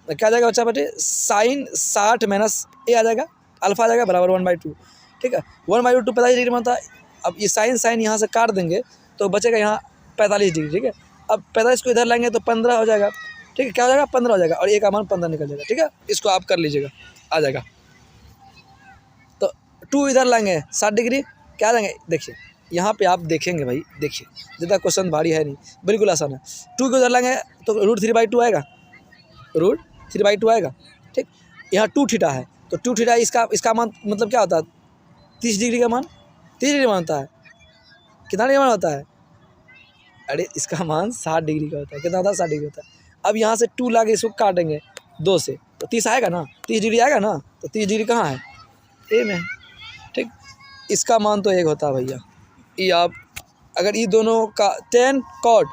क्या आ जाएगा बच्चा बेटे, साइन 60 माइनस ए आ जाएगा, अल्फा आ जाएगा बराबर 1/2। ठीक है, 1/2 45 डिग्री में होता है, अब ये साइन यहाँ से काट देंगे तो बचेगा यहाँ 45 डिग्री। ठीक है, अब 45 को इधर लाएंगे तो 15 हो जाएगा। ठीक है, क्या हो जाएगा 15 हो जाएगा, और ए का मान 15 निकल जाएगा। ठीक है, इसको आप कर लीजिएगा, आ जाएगा। तो 2 इधर लाएंगे 60 डिग्री, क्या देंगे, देखिए यहाँ पे आप देखेंगे भाई, देखिए ज़्यादा क्वेश्चन भारी है नहीं, बिल्कुल आसान है। 2 को इधर लाएंगे तो √3/2 आएगा, √3/2 आएगा। ठीक, यहाँ 2 थीटा है, तो 2 थीटा इसका मान मतलब क्या होता है 30 डिग्री का मान, 30 डिग्री मान होता है, कितना डिग्री मान होता है, अरे इसका मान 60 डिग्री का होता है, कितना होता है 60 डिग्री होता है। अब यहाँ से 2 लाके इसको काटेंगे 2 से, तो 30 आएगा ना, 30 डिग्री आएगा ना, तो 30 डिग्री कहाँ है ए में। ठीक, इसका मान तो 1 होता है भैया। ये आप अगर ये दोनों का tan cot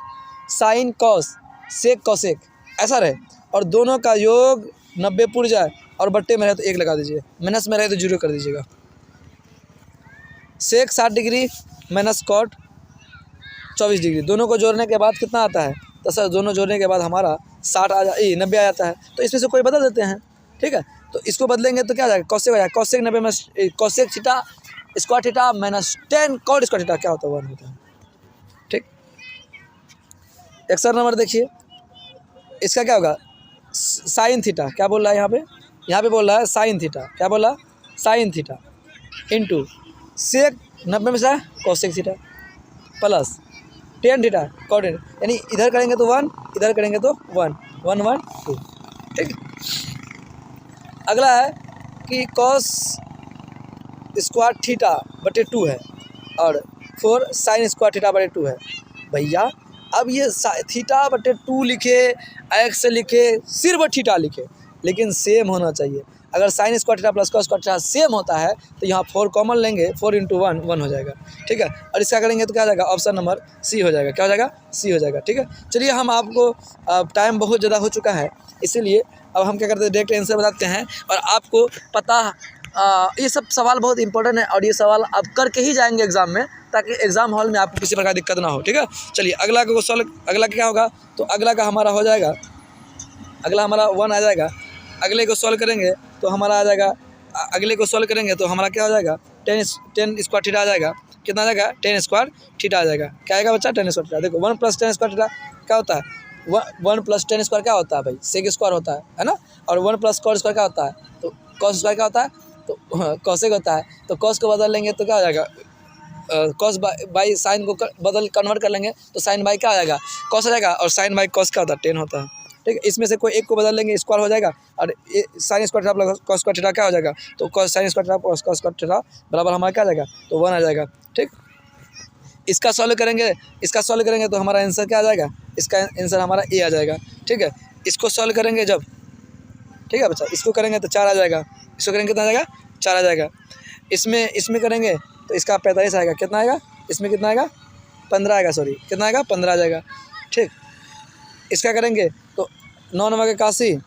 sine cos sec cosec ऐसा रहे और दोनों का योग 90 पुर जाए और बट्टे में रहे तो 1 लगा दीजिए, माइनस में रहे तो 0 कर दीजिएगा। सेक 60 डिग्री माइनस कॉट 24 डिग्री, दोनों को जोड़ने के बाद कितना आता है, तो सर दोनों जोड़ने के बाद हमारा 90 आ जाता है, तो इसमें से कोई बदल देते हैं। ठीक है, तो इसको बदलेंगे तो क्या आ जाएगा कॉसेक हो जाएगा, कॉसेक 90 में cosec theta square theta minus tan cot square theta क्या होता है 1 होता है। ठीक, एक्स्ट्रा नंबर देखिए, इसका क्या होगा, साइन थीटा, क्या बोल रहा है यहाँ पे बोल रहा है साइन थीटा, क्या बोला, साइन थीटा इंटू सेक 90 में से cosec theta plus tan theta coordinate, यानी इधर करेंगे तो 1, इधर करेंगे तो 1, 1 1 2, ठीक। अगला है कि कॉस स्क्वायर थीटा बटे 2 है और 4 साइन स्क्वायर थीटा बटे 2 है। भैया अब ये थीटा बटे 2 लिखे, एक्स लिखे, सिर्फ थीटा लिखे, लेकिन सेम होना चाहिए। अगर sine square theta plus cos square theta same होता है तो यहाँ 4 कॉमन लेंगे, 4 × 1 1 हो जाएगा, ठीक है। और इसका करेंगे तो क्या हो जाएगा, ऑप्शन नंबर सी हो जाएगा, क्या हो जाएगा, सी हो जाएगा, ठीक है। चलिए हम आपको टाइम बहुत ज़्यादा हो चुका है, इसीलिए अब हम क्या करते हैं, डायरेक्ट आंसर बताते हैं। और आपको पता ये सब सवाल बहुत इंपॉर्टेंट है और ये सवाल आप करके ही जाएंगे एग्जाम में, ताकि एग्जाम हॉल में आपको किसी प्रकार दिक्कत ना हो, ठीक है। चलिए अगला को सॉल्व, अगला क्या होगा, तो अगला का हमारा हो जाएगा, अगला हमारा 1 आ जाएगा। अगले को सॉल्व करेंगे तो हमारा आ जाएगा, अगले को सॉल्व करेंगे तो हमारा क्या हो जाएगा, 10 स्क्वायर थीटा आ जाएगा। कितना आ जाएगा, 10 स्क्वायर थीटा आ जाएगा। क्या आएगा बच्चा, 10 स्क्वायर थीटा। देखो 1 + 10 स्क्वायर थीटा क्या होता है, 1 + 10 स्क्वायर क्या होता है भाई, सेक स्क्वायर होता है ना। और 1 + कॉस स्क्वायर क्या होता है, तो कॉस स्क्वायर क्या होता है, तो कॉसेक होता है। तो कॉस को बदल लेंगे तो क्या हो जाएगा, कॉस बाई साइन को बदल कन्वर्ट कर लेंगे तो साइन बाई क्या आ जाएगा, कॉस आ जाएगा। और साइन बाई कॉस क्या होता है, 10 होता है, ठीक है। इसमें से कोई एक को बदल लेंगे, स्क्वायर हो जाएगा। और sine square theta plus cos square theta क्या हो जाएगा, तो cos sine square theta plus cos square theta बराबर हमारा क्या आ जाएगा, तो 1 आ जाएगा, ठीक। इसका सॉल्व करेंगे, इसका सॉल्व करेंगे तो हमारा आंसर क्या आ जाएगा, इसका आंसर हमारा ए आ जाएगा, ठीक है। इसको सॉल्व करेंगे जब, ठीक है बच्चा, इसको करेंगे तो 4 आ जाएगा, इसको करेंगे कितना आ जाएगा, 4 आ जाएगा। इसमें करेंगे तो इसका 45 आएगा, कितना आएगा, इसमें कितना आएगा, 15 आएगा, सॉरी कितना आएगा, 15 आ जाएगा, ठीक। इसका करेंगे तो 9 9 के 81,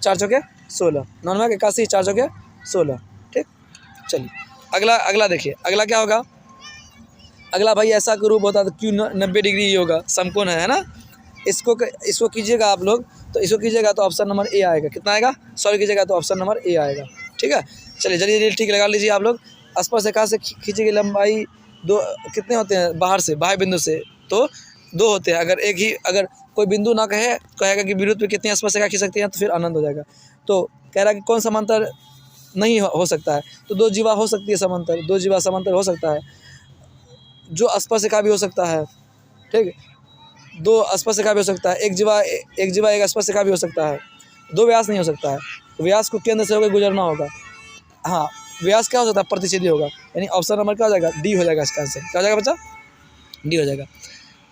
4 चौके 16, 9 9 के 81, 4 चौके 16, ठीक। चलिए अगला देखिए, अगला क्या होगा, अगला भाई ऐसा ग्रुप होता तो क्यों 90 डिग्री ही होगा, समकोण है ना। इसको कीजिएगा आप लोग, तो इसको कीजिएगा तो ऑप्शन नंबर ए आएगा, कितना आएगा, सॉल्व कीजिएगा तो ऑप्शन नंबर ए आएगा, ठीक है। चलिए जल्दी ठीक लगा लीजिए आप लोग। स्पर्शरेखा से खींची लंबाई 2 कितने होते हैं, बाहर से, बाह्य बिंदु से तो 2 होते हैं। अगर कोई बिंदु ना कहेगा कि विरुद्ध पे कितनी स्पर्शरेखा खींच सकती हैं तो फिर आनंद हो जाएगा। तो कह रहा है कि कौन समांतर नहीं हो सकता है, तो 2 जीवा हो सकती है समांतर, 2 जीवा समांतर हो सकता है, जो स्पर्शरेखा भी हो सकता है, ठीक। 2 स्पर्शरेखा भी हो सकता है, एक जीवा एक स्पर्शरेखा भी हो सकता है, 2 व्यास नहीं हो सकता है। व्यास को केंद्र से होकर गुजरना होगा, हाँ व्यास क्या हो सकता है, प्रतिच्छेदी होगा, यानी ऑप्शन नंबर क्या हो जाएगा, डी हो जाएगा इसका आंसर, क्या हो जाएगा बच्चा, डी हो जाएगा।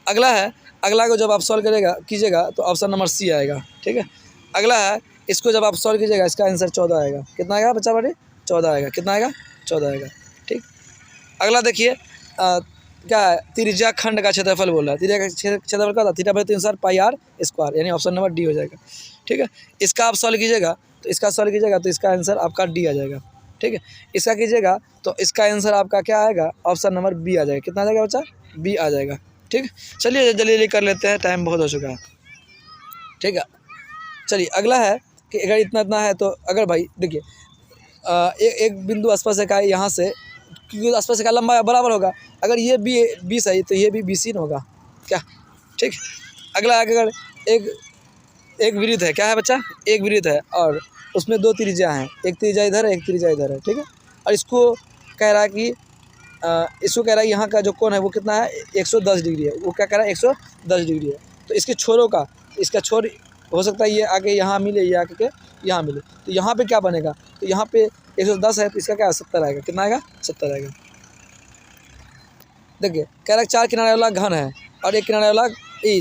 अगला है, अगला को जब आप सॉल्व कीजिएगा तो ऑप्शन नंबर सी आएगा, ठीक है। अगला है, इसको जब आप सॉल्व कीजिएगा इसका आंसर 14 आएगा, कितना आएगा बच्चा बड़े, 14 आएगा, कितना आएगा, 14 आएगा, ठीक। अगला देखिए क्या है, त्रिज्या खंड का क्षेत्रफल बोल रहा है, त्रिज्या का क्षेत्रफल क्या था, थीटा बटे 3 पाई आर स्क्वायर, यानी ऑप्शन नंबर डी हो जाएगा, ठीक है। इसका आप सॉल्व कीजिएगा तो इसका आंसर आपका डी आ जाएगा, ठीक है। इसका कीजिएगा तो इसका आंसर आपका क्या आएगा, ऑप्शन नंबर बी आ जाएगा, कितना आ जाएगा बच्चा, बी आ जाएगा, ठीक। चलिए जल्दी कर लेते हैं, टाइम बहुत हो चुका है, ठीक है। चलिए अगला है कि अगर इतना है तो अगर भाई देखिए एक बिंदु स्पर्शरेखा है यहाँ से, क्योंकि स्पर्शरेखा लंबा बराबर होगा, अगर ये बी 20 है तो ये भी 20 ही होगा क्या, ठीक। अगला अगर एक वृत्त है, क्या है बच्चा, एक वृत्त है और उसमें 2 त्रिज्या हैं, एक त्रिज्या इधर है, एक त्रिज्या इधर है, ठीक है। और इसको कह रहा है कि यहाँ का जो कोण है वो कितना है, 110 डिग्री है, वो क्या कह रहा है, 110 डिग्री है। तो इसके छोरों का, इसका छोर हो सकता है ये आके यहाँ मिले, ये आके यहाँ मिले, तो यहाँ पे क्या बनेगा, तो यहाँ पे 110 है तो इसका क्या 70 आएगा, कितना आएगा, 70 आएगा। देखिए कह रहा है 4 किनारे वाला घन है और 1 किनारे वाला,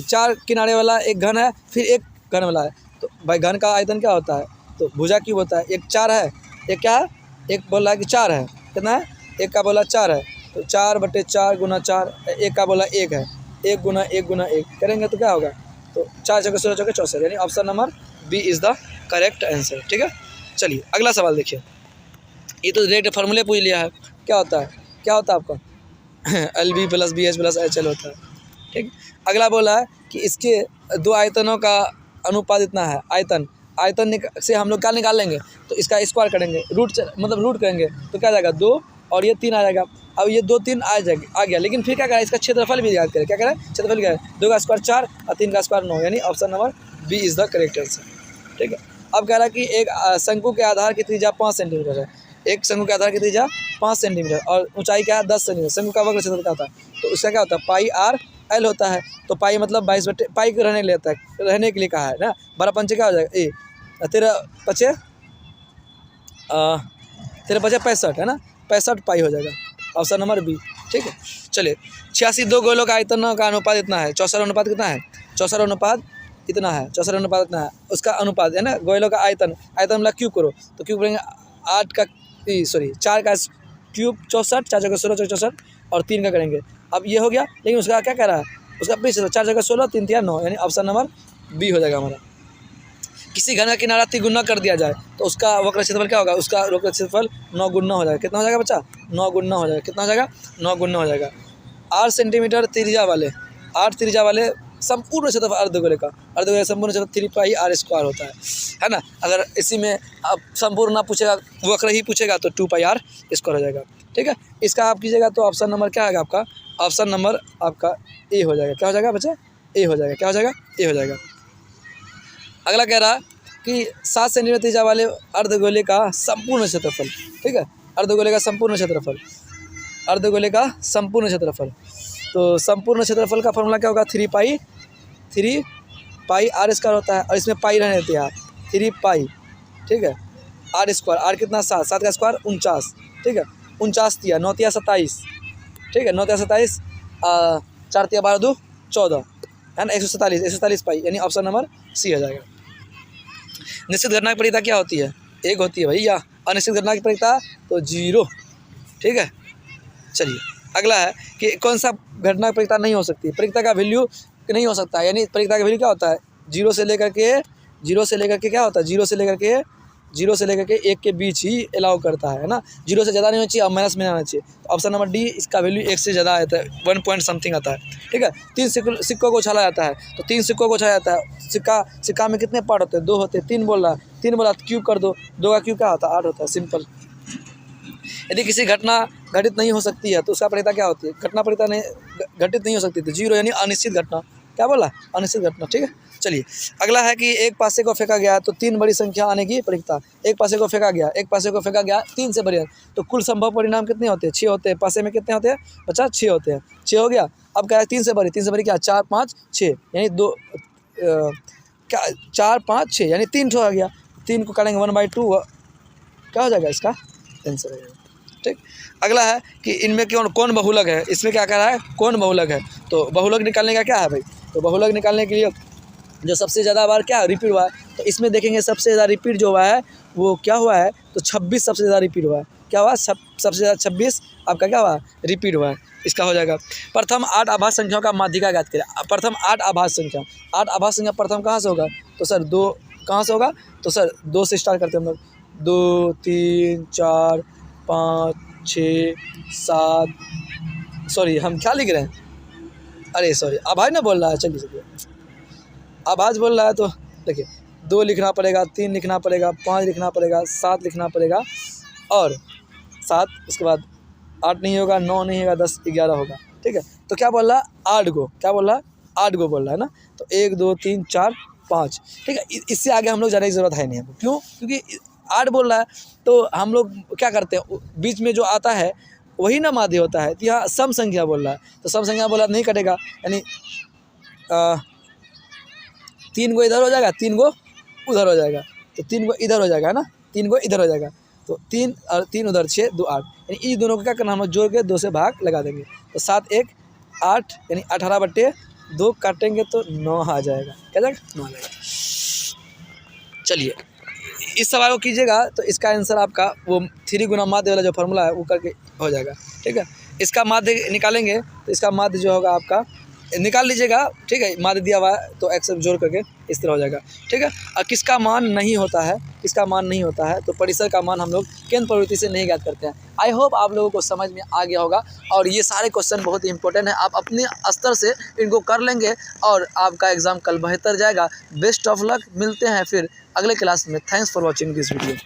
4 किनारे वाला एक घन है, फिर एक घन वाला है। तो भाई घन का आयतन क्या होता है, तो भुजा क्यूब होता है। एक 4 है, एक क्या है, एक बोल रहा है कि 4 है, कितना है, एक का बोला 4 है, तो 4/4 × 4, एक का बोला 1 है, 1 × 1 × 1 करेंगे तो क्या होगा, तो 4 चौके 16 चौके 64, यानी option number B is the correct answer, ठीक है। चलिए अगला सवाल देखिए, ये तो डायरेक्ट फार्मूले पूछ लिया है, क्या होता है आपका LB + BH + HL होता है, ठीक। अगला बोला है कि इसके 2 आयतनों का अनुपात इतना है, आयतन से हम लोग क्या निकाल लेंगे, तो इसका स्क्वायर करेंगे, रूट करेंगे तो क्या आ जाएगा 2 और ये 3 आ जाएगा, अब ये 2 3 आ गया, लेकिन फिर क्या करा, इसका क्षेत्रफल भी याद करें। क्या करें, क्षेत्रफल क्या है, 2 का स्क्वायर 4 और 3 का स्क्वायर 9, यानी option number B is the correct answer. ठीक है, अब कह रहा है कि एक शंकु के आधार की त्रिज्या 5 सेंटीमीटर है। एक शंकु के आधार की त्रिज्या 5 सेंटीमीटर और ऊंचाई क्या है 10 सेंटीमीटर। शंकु का वक्र क्षेत्रफल क्या होता है, तो उसका क्या होता है पाई आर एल होता है। तो पाई मतलब 22 पाई को रहने के लिए कहा है ना। 12 पंचे क्या हो जाएगा ए, 13 पचे 65 है ना, 65 पाई हो जाएगा, ऑप्शन नंबर बी। ठीक है, चलिए 86 दो गोलों का आयतन का अनुपात इतना है। 64 अनुपात कितना है, 64 अनुपात इतना है, 64 अनुपात इतना है, उसका अनुपात है ना। गोलों का आयतन मतलब क्यूब करो, तो क्यूब करेंगे 4 का क्यूब 64, 4 जगह 16 64 और 3 का करेंगे। अब ये हो गया, लेकिन उसका क्या कह रहा है, उसका पीछे 4 जगह 16 3 3 9, यानी ऑप्शन नंबर बी हो जाएगा हमारा। किसी घन का किनारा तिगुना कर दिया जाए तो उसका वक्र क्षेत्रफल क्या होगा, उसका वक्र क्षेत्रफल 9 गुना हो जाएगा। कितना हो जाएगा बच्चा, 9 गुना हो जाएगा। कितना हो जाएगा, 9 गुना हो जाएगा। 8 सेंटीमीटर त्रिज्या वाले, 8 त्रिज्या वाले संपूर्ण क्षेत्रफल अर्धगोले का, अर्धगोले संपूर्ण क्षेत्रफल 3 पाई आर स्क्वायर होता है ना। अगर इसी में आप संपूर्ण ना पूछेगा, वक्र ही पूछेगा तो 2 पाई आर स्क्वायर हो जाएगा। ठीक है, इसका आप कीजिएगा तो ऑप्शन नंबर क्या आएगा आपका, ऑप्शन नंबर आपका ए हो जाएगा। क्या हो जाएगा बच्चा, ए हो जाएगा। क्या हो जाएगा, ए हो जाएगा। अगला कह रहा है कि 7 सेंटीमीटर त्रिज्या वाले अर्धगोले का संपूर्ण क्षेत्रफल। ठीक है, अर्धगोले का संपूर्ण क्षेत्रफल, अर्धगोले का संपूर्ण क्षेत्रफल। तो संपूर्ण क्षेत्रफल का फॉर्मूला क्या होगा, 3 पाई आर स्क्वायर होता है, और इसमें पाई रहने देते हैं 3 पाई। ठीक है, आर स्क्वायर, आर कितना 7, 7 का स्क्वायर 49। ठीक है, 49 तिया 9 तिया 27। ठीक है, 9 तिया 27, 4 तिया 12 2 14 है ना, 147 पाई, यानी ऑप्शन नंबर सी हो जाएगा। निश्चित घटना की परिता क्या होती है, 1 होती है भैया। अनिश्चित घटना की परिता तो 0। ठीक है, चलिए अगला है कि कौन सा घटना की परिता नहीं हो सकती, परिता का वैल्यू नहीं हो सकता है, यानी परिता का वैल्यू क्या होता है, 0 से लेकर के क्या होता है, 0 से लेकर के 1 के बीच ही अलाउ करता है ना। 0 से ज़्यादा नहीं होना चाहिए और माइनस में नहीं आना चाहिए। तो ऑप्शन नंबर डी, इसका वैल्यू 1 से ज़्यादा आता है, 1 पॉइंट समथिंग आता है। ठीक है, 3 सिक्कों को उछाला जाता है, तो 3 सिक्कों को उछाला जाता है। सिक्का में कितने पार्ट होते हैं, 2 होते हैं। 3 बोल रहा, 3 बोला तो क्यूब कर दो, 2 का क्यूब क्या होता है, 8 होता है, सिंपल। यदि किसी घटना घटित नहीं हो सकती है तो उसका परिता क्या होती है, घटना परिता नहीं घटित नहीं हो सकती तो 0, यानी अनिश्चित घटना। क्या बोला, अनिश्चित घटना। ठीक है, चलिए अगला है कि एक पासे को फेंका गया तो 3 बड़ी संख्या आने की परिता। एक पासे को फेंका गया 3 से बड़ी, तो कुल संभव परिणाम कितने होते हैं, 6 होते हैं। पासे में कितने होते हैं बच्चा, 6 होते हैं। 6 हो गया। अब क्या है, 3 से बड़ी क्या, 4 5 6, यानी 2 क्या 4 5 6, यानी 3 ठो आ गया। 3 को करेंगे 1/2, क्या हो जाएगा इसका आंसर हो जाएगा। ठीक, अगला है कि इनमें कौन बहुलक है, इसमें क्या कह रहा है, कौन बहुलक है। तो बहुलक निकालने का क्या है भाई, तो बहुलक निकालने के लिए जो सबसे ज़्यादा बार क्या रिपीट हुआ है, तो इसमें देखेंगे सबसे ज़्यादा रिपीट जो हुआ है वो क्या हुआ है, तो 26 सबसे ज़्यादा रिपीट हुआ है। क्या हुआ, सबसे ज़्यादा 26 आपका क्या हुआ, रिपीट हुआ है। इसका हो जाएगा। प्रथम 8 आभास संख्याओं का माध्यिका ज्ञात करें। प्रथम 8 आभास संख्या, 8 आभास संख्या प्रथम कहाँ से होगा, तो सर 2 कहाँ से होगा, तो सर 2 से स्टार्ट करते हैं हम लोग। 2 3 4 5 6 7, सॉरी हम क्या लिख रहे हैं, अरे सॉरी आभाज ना बोल रहा है, चलिए आभाज बोल रहा है, तो देखिए 2 लिखना पड़ेगा, 3 लिखना पड़ेगा, 5 लिखना पड़ेगा, 7 लिखना पड़ेगा, और 7 उसके बाद 8 नहीं होगा, 9 नहीं होगा, 10 11 होगा। ठीक है, तो क्या बोल रहा है 8 गो, क्या बोल रहा है 8 गो बोल रहा है ना। तो 1 2 3 4 5। ठीक है, इससे आगे हम लोग जाने की ज़रूरत है नहीं हमको, क्यों, क्योंकि 8 बोल रहा है तो हम लोग क्या करते हैं, बीच में जो आता है वही ना माध्य होता है। तो यहाँ सम संख्या बोल रहा है, तो सम संख्या बोला नहीं कटेगा, यानी 3 गो इधर हो जाएगा, 3 गो उधर हो जाएगा, तो 3 गो इधर हो जाएगा ना, 3 गो इधर हो जाएगा, तो 3 और 3 उधर 6 2 8, यानी इन दोनों को क्या करना, हम जोड़ के 2 से भाग लगा देंगे, तो 7 1 8, यानी 18/2 काटेंगे तो 9 आ जाएगा। क्या जाएगा, 9 आ जाएगा। चलिए इस सवाल को कीजिएगा तो इसका आंसर आपका वो 3 गुना माध्य वाला जो फार्मूला है वो करके हो जाएगा। ठीक है, इसका माध्य निकालेंगे तो इसका माध्य जो होगा आपका निकाल लीजिएगा। ठीक है, माध्य दिया हुआ है तो एक्स जोड़ करके इस तरह हो जाएगा। ठीक है, और किसका मान नहीं होता है, तो परिसर का मान हम लोग केंद्र प्रवृत्ति से नहीं ज्ञात करते हैं। आई होप आप लोगों को समझ में आ गया होगा, और ये सारे क्वेश्चन बहुत ही इंपॉर्टेंट है, आप अपने स्तर से इनको कर लेंगे और आपका एग्ज़ाम कल बेहतर जाएगा। बेस्ट ऑफ लक, मिलते हैं फिर अगले क्लास में। Thanks for watching this video.